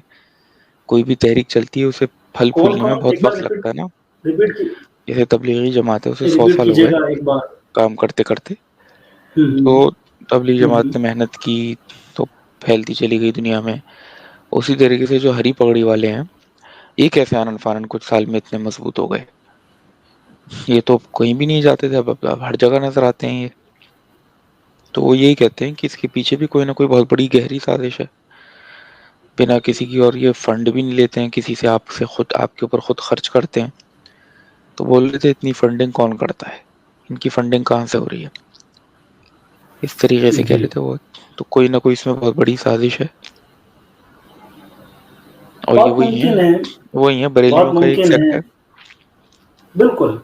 کوئی بھی تحریک چلتی ہے اسے پھل کون پھولنے میں کون بہت ایک بار وقت لگتا ہے نا. ریپیٹ کی جیسے تبلیغی جماعت ہے اسے 100 ریپیٹ سال ہو کیجیے گئے گا ایک بار. کام کرتے کرتے. ہوں تو تبلیغی ہوں جماعت نے محنت کی تو پھیلتی چلی گئی دنیا میں. اسی طریقے سے جو ہری پگڑی والے ہیں یہ کیسے آنن فانن کچھ سال میں اتنے مضبوط ہو گئے. یہ تو کہیں بھی نہیں جاتے تھے، اب ہر جگہ نظر آتے ہیں یہ. تو وہ یہی کہتے ہیں کہ اس کے پیچھے بھی کوئی نہ کوئی بہت بڑی گہری سازش ہے. بنا کسی کی، اور یہ فنڈ بھی نہیں لیتے ہیں کسی سے، آپ سے خود آپ کے اوپر خود خرچ کرتے ہیں. تو بول رہے تھے اتنی فنڈنگ کون کرتا ہے، ان کی فنڈنگ کہاں سے ہو رہی ہے، اس طریقے سے کہہ جی رہے تھے وہ. تو کوئی نہ کوئی اس میں بہت بڑی سازش ہے. اور یہ بہت ممکن ہے. وہی ہیں بہت بریلیوں کا ایک ممکن سیکٹ ہے ہے. بالکل.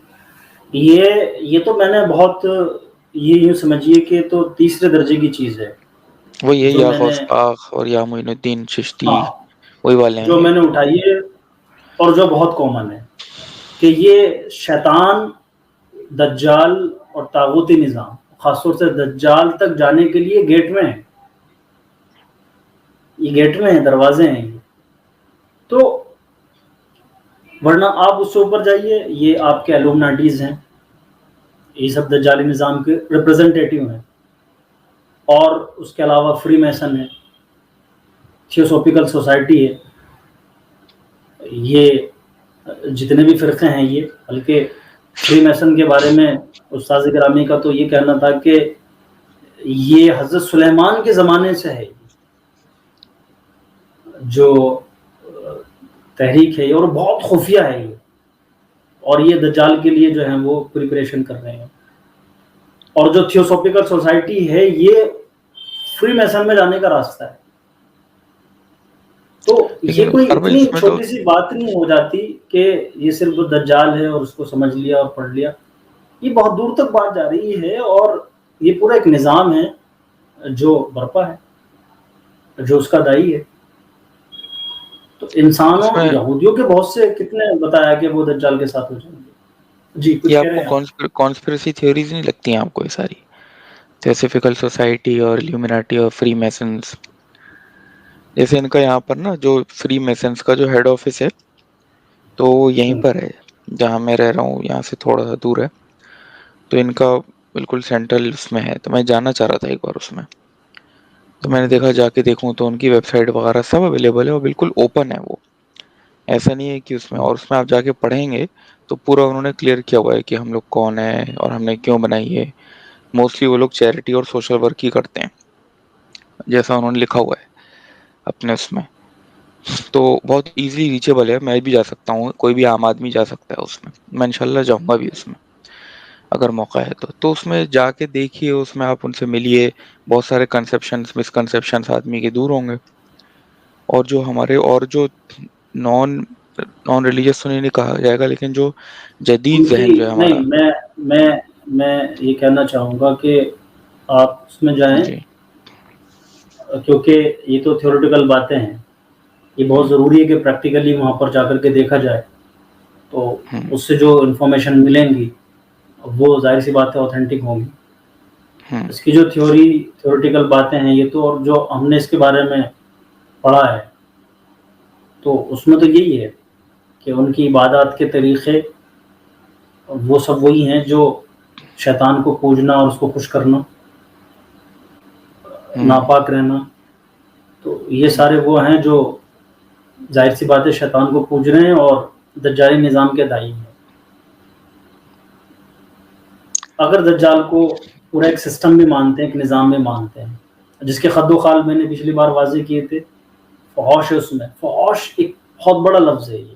یہ تو میں نے بہت، یہ یوں سمجھیے کہ تو تیسرے درجے کی چیز ہے وہی ہے جو یا میں نے، غوث پاک اور یا معین الدین چشتی، ہاں وہی والے ہیں جو یہ. میں نے اٹھائی ہے اور جو بہت کامن ہے کہ یہ شیطان، دجال اور طاغوتی نظام خاص طور سے دجال تک جانے کے لیے گیٹ میں ہیں. یہ گیٹ میں ہیں، دروازے ہیں یہ. تو ورنہ آپ اس سے اوپر جائیے، یہ آپ کے الومناٹیز ہیں، یہ سب دجالی نظام کے ریپرزنٹیٹیو ہیں. اور اس کے علاوہ فری میسن ہے، تھیوسوفیکل سوسائٹی ہے. یہ جتنے بھی فرقے ہیں یہ، بلکہ فری میسن کے بارے میں استاذ گرامی کا تو یہ کہنا تھا کہ یہ حضرت سلیمان کے زمانے سے ہے، جو تحریک ہے، اور بہت خفیہ ہے یہ. اور یہ دجال کے لیے جو ہے وہ پریپریشن کر رہے ہیں. اور جو تھیوسوفیکل سوسائٹی ہے یہ فری میسن میں جانے کا راستہ ہے. تو یہ لیکن کوئی ارول اتنی اس میں تو چھوٹی سی بات نہیں ہو جاتی کہ یہ صرف دجال ہے اور اس کو سمجھ لیا اور پڑھ لیا. یہ بہت دور تک بات جا رہی ہے، اور یہ پورا ایک نظام ہے جو برپا ہے، جو اس کا دائی ہے. تو انسانوں، اس میں یہودیوں کے بہت سے کتنے بتایا کہ وہ دجال کے ساتھ ہو جائیں گے. جی یہ کچھ کہہ آپ رہے کو ہیں آپ. کانسپریسی تھیوریز نہیں لگتی ہیں آپ کو یہ ساری، تھیوسوفیکل سوسائٹی اور الومناٹی اور فری میسنز؟ جیسے ان کا یہاں پر نا جو فری میسنز کا جو ہیڈ آفس ہے تو وہ یہیں پر ہے جہاں میں رہ رہا ہوں، یہاں سے تھوڑا سا دور ہے. تو ان کا بالکل سینٹرل اس میں ہے، تو میں جاننا چاہ رہا تھا ایک بار اس میں. تو میں نے دیکھا جا کے دیکھوں تو ان کی ویب سائٹ وغیرہ سب اویلیبل ہے، اور بالکل اوپن ہے وہ. ایسا نہیں ہے کہ اس میں، اور اس میں آپ جا کے پڑھیں گے تو پورا انہوں نے کلیئر کیا ہوا ہے کہ ہم لوگ کون ہیں اور ہم نے کیوں بنائی ہے. موسٹلی وہ لوگ چیریٹی اور سوشل ورک ہی کرتے ہیں جیسا انہوں نے لکھا ہوا ہے اپنے اس میں. تو بہت ایزیلی ریچیبل ہے، میں بھی جا سکتا ہوں، کوئی بھی عام آدمی جا سکتا ہے اس میں. میں انشاءاللہ جاؤں گا بھی اس میں اگر موقع ہے تو اس میں جا کے دیکھیے، اس میں آپ ان سے ملیے. بہت سارے کنسیپشنز، مسکنسیپشنز آدمی کے دور ہوں گے. اور جو ہمارے اور جو نان ریلیجیس تو نہیں کہا جائے گا، لیکن جو جدید ان کی ذہن جو ہے ہمارا. نہیں، میں یہ کہنا چاہوں گا کہ آپ اس میں جائیں، جی. کیونکہ یہ تو تھیوریٹیکل باتیں ہیں. یہ بہت ضروری ہے کہ پریکٹیکلی وہاں پر جا کر کے دیکھا جائے، تو اس سے جو انفارمیشن ملیں گی وہ ظاہر سی بات ہے اوتھینٹک ہوں گی. اس کی جو تھیوریٹیکل باتیں ہیں یہ تو، اور جو ہم نے اس کے بارے میں پڑھا ہے تو اس میں تو یہی ہے کہ ان کی عبادات کے طریقے وہ سب وہی ہیں جو شیطان کو پوجنا اور اس کو خوش کرنا، ناپاک رہنا. تو یہ سارے وہ ہیں جو ظاہر سی بات ہے شیطان کو پوج رہے ہیں اور دجالی نظام کے دائی ہیں. اگر دجال کو پورا ایک سسٹم بھی مانتے ہیں، ایک نظام بھی مانتے ہیں، جس کے خد و خال میں نے پچھلی بار واضح کیے تھے. فحوش ہے اس میں، فحوش ایک بہت بڑا لفظ ہے یہ.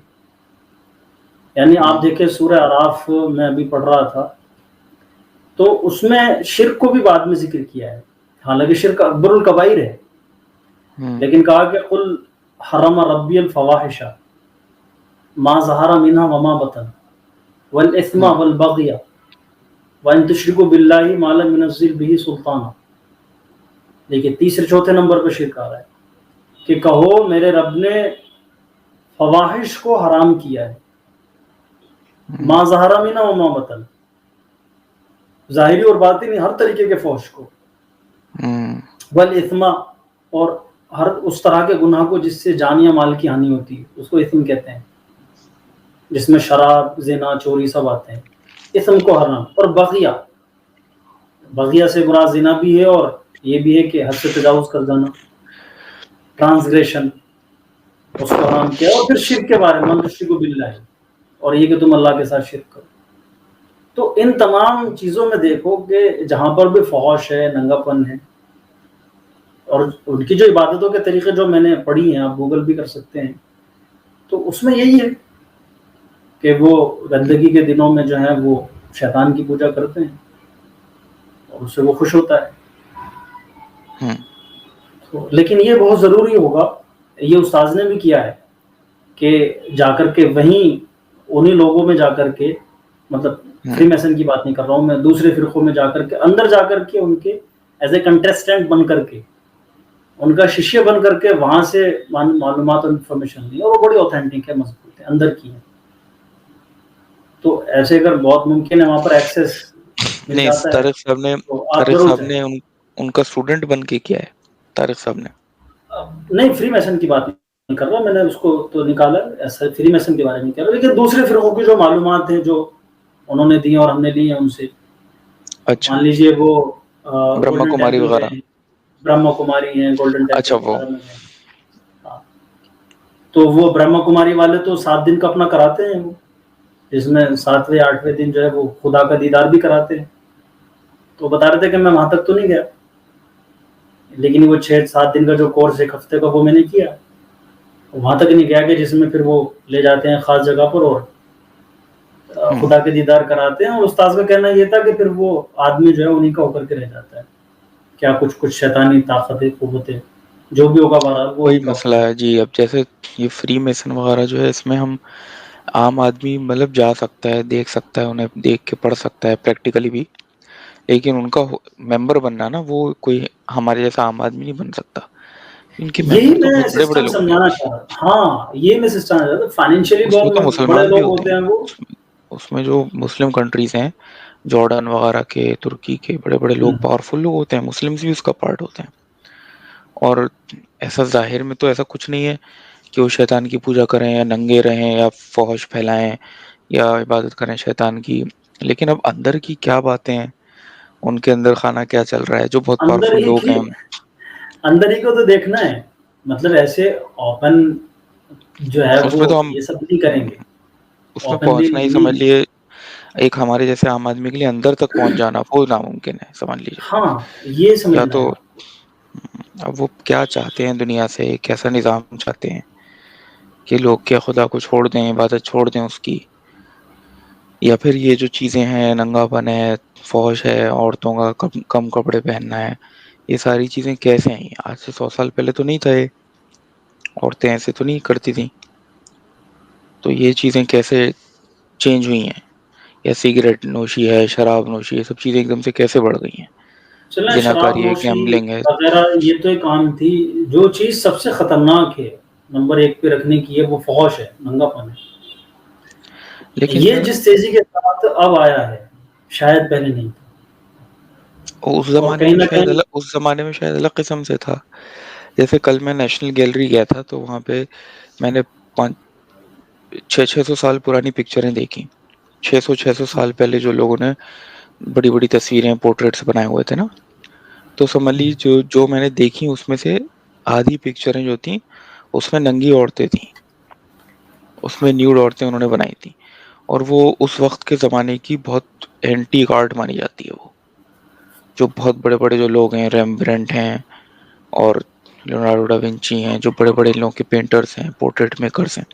یعنی آپ دیکھیں سورہ اعراف میں ابھی پڑھ رہا تھا تو اس میں شرک کو بھی بعد میں ذکر کیا ہے، حالانکہ شرک اکبر الکبائر ہے، لیکن کہا کہ قل حرم ربی الفواحش ما ظہر منہا وما بطن والاثم والبغی وان تشرکوا باللہ ما لم ينزل به سلطانا. دیکھیے تیسرے چوتھے نمبر پہ شرک آ رہا ہے کہ کہو میرے رب نے فواحش کو حرام کیا ہے، ما ظہر منہا وما بطن، ظاہری اور باطنی ہر طریقے کے فحش کو. والاثم، اور ہر اس طرح کے گناہ کو جس سے جان یا مال کی ہانی ہوتی ہے اس کو اثم کہتے ہیں، جس میں شراب، زنا، چوری سب آتے ہیں، اثم کو حرام۔ اور بغیہ، بغیہ سے مراد زنا بھی ہے اور یہ بھی ہے کہ حد سے تجاوز کر جانا، ٹرانسگریشن، اس کو حرام کیا۔ اور پھر شرک کے بارے میں، من یشرک باللہ، اور یہ کہ تم اللہ کے ساتھ شرک کرو۔ تو ان تمام چیزوں میں دیکھو کہ جہاں پر بھی فحش ہے، ننگا پن ہے، اور ان کی جو عبادتوں کے طریقے جو میں نے پڑھی ہیں، آپ گوگل بھی کر سکتے ہیں، تو اس میں یہی ہے کہ وہ گندگی کے دنوں میں جو ہے وہ شیطان کی پوجا کرتے ہیں اور اس سے وہ خوش ہوتا ہے۔ لیکن یہ بہت ضروری ہوگا، یہ استاذ نے بھی کیا ہے کہ جا کر کے وہیں انہی لوگوں میں جا کر کے، مطلب فری میسن کی بات نہیں کر رہا ہوں میں، دوسرے فرقوں میں جا کر کے، اندر جا کر کے ان کے ایز اے کنٹیسٹنٹ بن کر کے، ان کا ششیہ بن کر کے وہاں سے معلومات اور انفارمیشن لی، اور وہ بڑی اوتھینٹک ہے، مضبوط ہے، اندر کی ہے۔ تو ایسے اگر بہت ممکن ہے وہاں پر ایکسیس مل نہیں، جاتا ہے تو آپ طارق ضرور صاحب چاہیں۔ نے ان کا اسٹوڈنٹ بن کے کیا ہے، طارق صاحب نے؟ نہیں، فری میسن کی بات نہیں کر رہا میں نے، اس کو تو نکالا ایسا، فری میسن کے بارے میں نہیں کر رہا، لیکن دوسرے فرقوں کی جو معلومات ہیں جو انہوں نے دی اور ہم نے لی ہیں ان سے، اچھا، مان لیجئے وہ برہما گولڈن کماری ٹیمپل وغیرہ؟ گئے ہیں، برہما کماری ہیں، گولڈن ٹیمپل اچھا، وہ وغیرہ میں گئے۔ ہاں، تو وہ برہما کماری والے تو 7 دن کا اپنا کراتے ہیں، وہ جس میں 7ویں 8ویں دن جو ہے وہ خدا کا دیدار بھی کراتے ہیں۔ تو بتا رہے تھے کہ میں وہاں تک تو نہیں گیا، لیکن وہ 6-7 دن کا جو کورس 1 ہفتے کا وہ میں نے کیا، وہاں تک نہیں گیا کہ جس میں پھر وہ لے جاتے ہیں خاص جگہ پر اور خدا کے دیدار کراتے ہیں۔ اور استاذ کا کہنا یہ تھا کہ پھر وہ آدمی جو ہے انہی کا ہو کر کے رہ جاتا ہے، کیا کچھ شیطانی طاقتیں، قوتیں، جو بھی ہوگا بہرحال وہ وہی انہی کا مسئلہ ہوگا۔ ہے جی۔ اب جیسے یہ فری میسن وغیرہ جو ہے، اس میں ہم عام آدمی مطلب جا سکتا ہے، دیکھ سکتا ہے، انہیں دیکھ کے پڑھ سکتا ہے پریکٹیکلی بھی، لیکن ان کا ممبر بننا نا، وہ کوئی ہمارے جیسا عام آدمی نہیں بن سکتا۔ ان کے یہی ممبر تو میں بہت بڑے بڑے سسٹم لوگ ہیں، سمجھانا چاہ رہا تھا، ہاں یہ میں سسٹم سمجھا تھا، فائنینشلی اس میں تو بہت بڑے مسلمان بھی لوگ ہوتے ہوتے ہیں، ہیں وہ۔ اس میں جو مسلم کنٹریز ہیں، جارڈن وغیرہ کے، ترکی کے بڑے بڑے لوگ، پاورفل لوگ ہوتے ہیں، مسلمز بھی اس کا پارٹ ہوتے ہیں۔ اور ایسا ظاہر میں تو ایسا کچھ نہیں ہے کہ وہ شیطان کی پوجا کریں یا ننگے رہیں یا فحش پھیلائیں یا عبادت کریں شیطان کی، لیکن اب اندر کی کیا باتیں ہیں، ان کے اندر خانہ کیا چل رہا ہے، جو بہت اندر پاورفل ہی لوگ کی، ہیں۔ اندر ہی کو تو دیکھنا ہے، مطلب ایسے اوپن جو ہے اس میں وہ تو ہم یہ سب نہیں کریں گے، اس میں اوپنلی پہنچنا ہی سمجھ نہیں۔ لیے، ایک ہمارے جیسے عام آدمی کے لیے اندر تک پہنچ جانا وہ ناممکن ہے، سمجھ لیجیے۔ ہاں یہ یا سمجھنا تو ہے۔ اب وہ کیا چاہتے ہیں دنیا سے، کیسا نظام چاہتے ہیں کہ لوگ کیا خدا کو چھوڑ دیں، عبادت چھوڑ دیں اس کی، یا پھر یہ جو چیزیں ہیں، ننگا پن ہے، فوج ہے، عورتوں کا کم کپڑے پہننا ہے، یہ ساری چیزیں کیسے آئیں؟ آج سے 100 سال پہلے تو نہیں تھا، یہ عورتیں ایسے تو نہیں کرتی تھیں، تو یہ چیزیں کیسے چینج ہوئی ہیں؟ یا سگریٹ نوشی ہے، شراب نوشی، یہ سب چیزیں ایک دم سے کیسے بڑھ گئی ہیں؟ چلیں، شراب زناکاری ہے، نوشی گیمبلنگ ہے، وغیرہ یہ تو ایک عام تھی، جو چیز سب سے خطرناک ہے نمبر 1 پہ رکھنے کی ہے وہ فحش ہے، ننگا پن ہے۔ لیکن یہ سر جس تیزی کے ساتھ اب آیا ہے شاید پہلے نہیں تھا، اس اور زمانے کہیں میں نہ شاید کہیں الگ، اس زمانے میں شاید الگ قسم سے تھا۔ جیسے کل میں نیشنل گیلری گیا تھا، تو وہاں پہ میں نے 600 سال پرانی پکچریں دیکھی، 600 سال پہلے جو لوگوں نے بڑی بڑی تصویریں، پورٹریٹس بنائے ہوئے تھے نا، تو سمجھ لی جو میں نے دیکھی اس میں سے آدھی پکچریں جو تھیں اس میں ننگی عورتیں تھیں، اس میں نیوڈ عورتیں انہوں نے بنائی تھیں، اور وہ اس وقت کے زمانے کی بہت اینٹیک آرٹ مانی جاتی ہے، وہ جو بہت بڑے بڑے جو لوگ ہیں، ریمبرنٹ ہیں اور لیونارڈو ڈا ونچی ہیں، جو بڑے بڑے لوگوں کے پینٹرز ہیں، پورٹریٹ میکرز ہیں،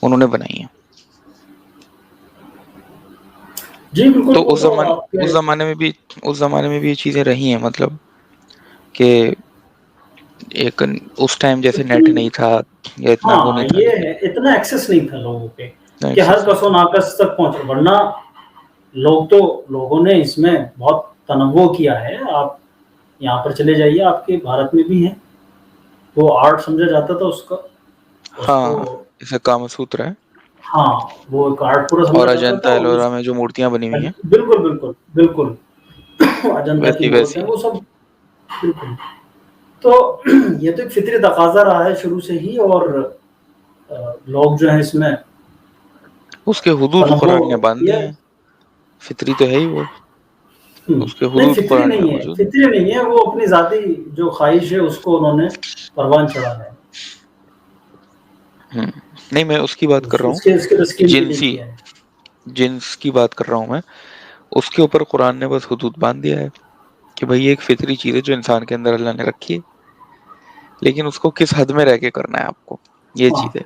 انہوں نے بنائی ہیں۔ جی بالکل، تو وہ تو آپ کے، اس زمانے میں بھی یہ چیزیں رہی ہیں، مطلب کہ ایک اس ٹائم جیسے نیٹ نہیں تھا یا اتنا وہ ہاں نہیں تھا، یہ لیکن ہے، اتنا ایکسس نہیں تھا لوگوں پہ کہ ہر ایکسس نہیں کس و تھا۔ ناقص تک پہنچے، ورنہ لوگوں نے اس میں بہت تنوع کیا ہے۔ آپ یہاں پر چلے جائیے، آپ کے بھارت میں بھی ہیں، وہ آرٹ سمجھا جاتا تھا اس کا، اس ہاں، کو، جیسے کاما سوتر ہے، ہاں وہ ایک آرٹ پورا اور سمجھا جاتا تھا، اجنتا اور ایلورا میں جو مورتیاں بنی ہوئی ہیں، بالکل بالکل بالکل اجنتا کی ویسی مورتیں ویسی وہ سب، بالکل تو یہ تو ایک فطری تقاضا رہا ہے شروع سے ہی، اور لوگ جو ہیں اس میں اس کے حدود تنوع قرآن نے باندھ یہ دیے ہیں، فطری تو ہے ہی وہ، اس کے نہیں، حدود فطری قرآن میں نہیں ہے، موجود فطری نہیں ہے، وہ اپنی ذاتی جو خواہش ہے اس کو انہوں نے پروان چڑھا ہے، ہیں۔ نہیں میں اس کی بات کر رہا اس کے تسکین ہوں، کے لیے کیا ہے۔ جنس کی بات کر رہا ہوں میں، اس کے اوپر قرآن نے بس حدود باندھ دیا ہے کہ بھئی یہ ایک فطری چیز ہے جو انسان کے اندر اللہ نے رکھی ہے، لیکن اس کو کس حد میں رہ کے کرنا ہے آپ کو، یہ ہاں، چیز ہے۔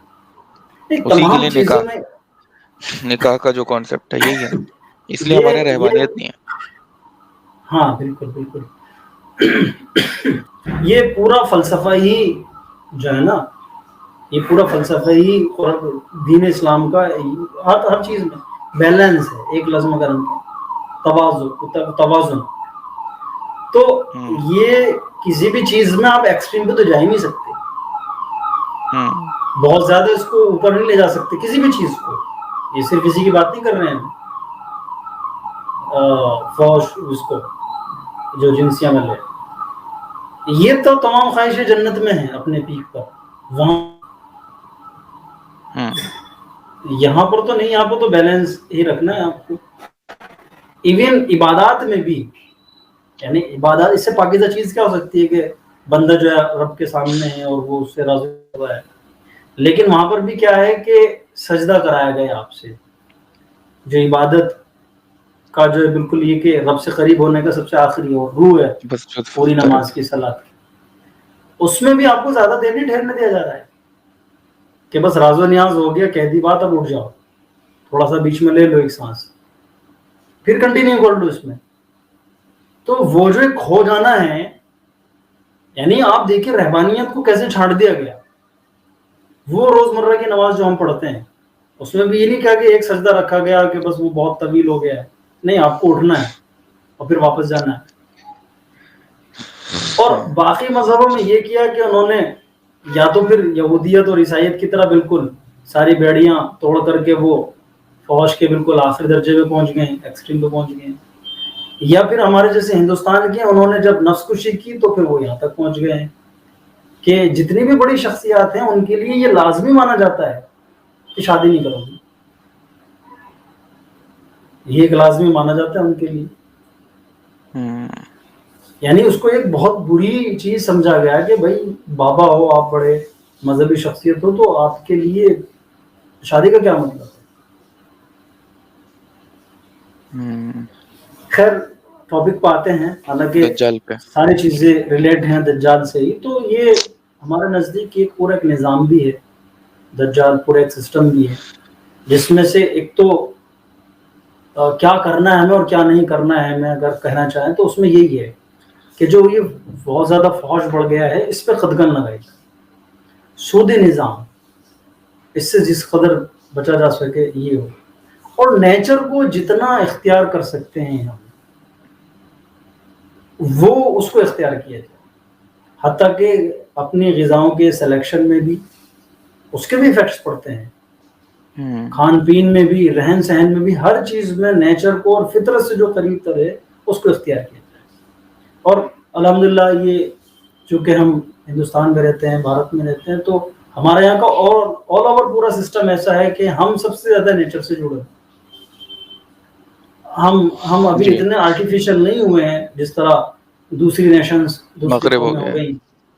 نہیں، اسی کے تمام لیے چیزوں میں نکاح کا جو کانسیپٹ ہے یہی ہے نا، اس لیے ہمارے یہاں یہ رہبانیت نہیں ہے۔ ہاں بالکل بالکل، یہ پورا فلسفہ ہی جو ہے نا، یہ پورا فلسفہ ہی دین اسلام کا ہر چیز میں بیلنس ہے، ایک لازم کرم کا توازن۔ تو ہوں یہ کسی بھی چیز میں آپ ایکسٹریم پہ تو جا ہی نہیں سکتے، ہوں بہت زیادہ اس کو اوپر نہیں لے جا سکتے کسی بھی چیز کو، یہ صرف کسی کی بات نہیں کر رہے ہیں فوش اس کو جو جنسی عمل ہے، یہ تو تمام خواہشیں جنت میں ہیں اپنے پیک پر، وہاں ہوں یہاں پر تو نہیں، یہاں پر تو بیلنس ہی رکھنا ہے آپ کو۔ ایون عبادات میں بھی، یعنی عبادات اس سے پاکیزہ چیز کیا ہو سکتی ہے کہ بندہ جو ہے رب کے سامنے ہے اور وہ اس سے راضی ہوا ہے، لیکن وہاں پر بھی کیا ہے کہ سجدہ کرایا گیا آپ سے، جو عبادت کا جو ہے بالکل یہ کہ رب سے قریب ہونے کا سب سے آخری اور روح ہے بس جو پوری نماز کی صلاۃ کی، اس میں بھی آپ کو زیادہ دیر نہیں ٹھہرنے دیا جا رہا ہے کہ بس راز و نیاز ہو گیا، کہہ دی بات، اب اٹھ جاؤ، تھوڑا سا بیچ میں لے لو ایک سانس، پھر کنٹینیو کر لو اس میں۔ تو وہ جو ایک کھو جانا ہے، یعنی آپ دیکھیں رہبانیت کو کیسے چھاڑ دیا گیا۔ وہ روزمرہ کی نماز جو ہم پڑھتے ہیں اس میں بھی یہ نہیں کہا کہ ایک سجدہ رکھا گیا کہ بس وہ بہت طویل ہو گیا ہے، نہیں، آپ کو اٹھنا ہے اور پھر واپس جانا ہے۔ اور باقی مذہبوں میں یہ کیا کہ انہوں نے یا تو پھر یہودیت اور عیسائیت کی طرح بالکل ساری بیڑیاں توڑ کر کے وہ فوج کے بالکل آخری درجے پہ پہنچ گئے ہیں، ایکسٹریم پہ پہنچ گئے ہیں، یا پھر ہمارے جیسے ہندوستان کے انہوں نے جب نفس کشی کی تو پھر وہ یہاں تک پہنچ گئے ہیں کہ جتنی بھی بڑی شخصیات ہیں ان کے لیے یہ لازمی مانا جاتا ہے کہ شادی نہیں کرو گی، یہ ایک لازمی مانا جاتا ہے ان کے لیے، یعنی اس کو ایک بہت بری چیز سمجھا گیا کہ بھائی بابا ہو آپ، بڑے مذہبی شخصیت ہو، تو آپ کے لیے شادی کا کیا مطلب ہے۔ خیر ٹاپک پہ آتے ہیں، حالانکہ دجال پہ ساری چیزیں ریلیٹ ہیں دجال سے ہی، تو یہ ہمارے نزدیک ایک پورا ایک نظام بھی ہے، دجال پورا ایک سسٹم بھی ہے، جس میں سے ایک تو کیا کرنا ہے ہمیں اور کیا نہیں کرنا ہے، ہمیں اگر کہنا چاہیں تو اس میں یہی ہے کہ جو یہ بہت زیادہ فوج بڑھ گیا ہے اس پہ قدغن لگائے، سودی نظام، اس سے جس قدر بچا جا سکے یہ ہو، اور نیچر کو جتنا اختیار کر سکتے ہیں ہم وہ اس کو اختیار کیا جائے، حتیٰ کہ اپنی غذاؤں کے سلیکشن میں بھی اس کے بھی ایفیکٹس پڑتے ہیں، کھان پین میں بھی، رہن سہن میں بھی، ہر چیز میں نیچر کو اور فطرت سے جو قریب تر ہے اس کو اختیار کیا جائے۔ اور الحمدللہ یہ چونکہ ہم ہندوستان میں رہتے ہیں، بھارت میں رہتے ہیں، تو ہمارے یہاں کا آل اوور پورا سسٹم ایسا ہے کہ ہم سب سے زیادہ نیچر سے جڑے ہیں، ہم ابھی جی اتنے آرٹیفیشل نہیں ہوئے ہیں جس طرح دوسری نیشنز دوسری مغرب ہو قومیں گیا ہو گئی،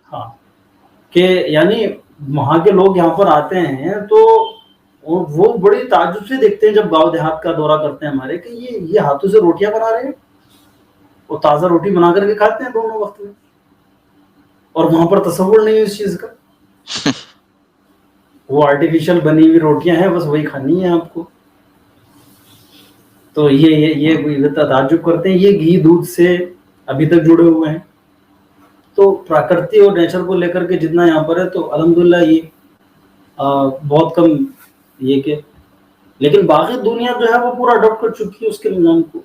ہاں، کہ یعنی وہاں کے لوگ یہاں پر آتے ہیں تو وہ بڑی تعجب سے دیکھتے ہیں جب گاؤں دیہات کا دورہ کرتے ہیں ہمارے، کہ یہ ہاتھوں سے روٹیاں بنا رہے ہیں، وہ تازہ روٹی بنا کر کے کھاتے ہیں دونوں وقت میں، اور وہاں پر تصور نہیں ہے اس چیز کا، وہ آرٹیفیشل بنی ہوئی روٹیاں ہیں، بس وہی کھانی ہے آپ کو۔ تو یہ تعجب کرتے ہیں، یہ گھی دودھ سے ابھی تک جڑے ہوئے ہیں، تو پراکرتی اور نیچر کو لے کر کے جتنا یہاں پر ہے تو الحمدللہ یہ بہت کم یہ کہ، لیکن باقی دنیا جو ہے وہ پورا اڈاپٹ کر چکی ہے اس کے نظام کو۔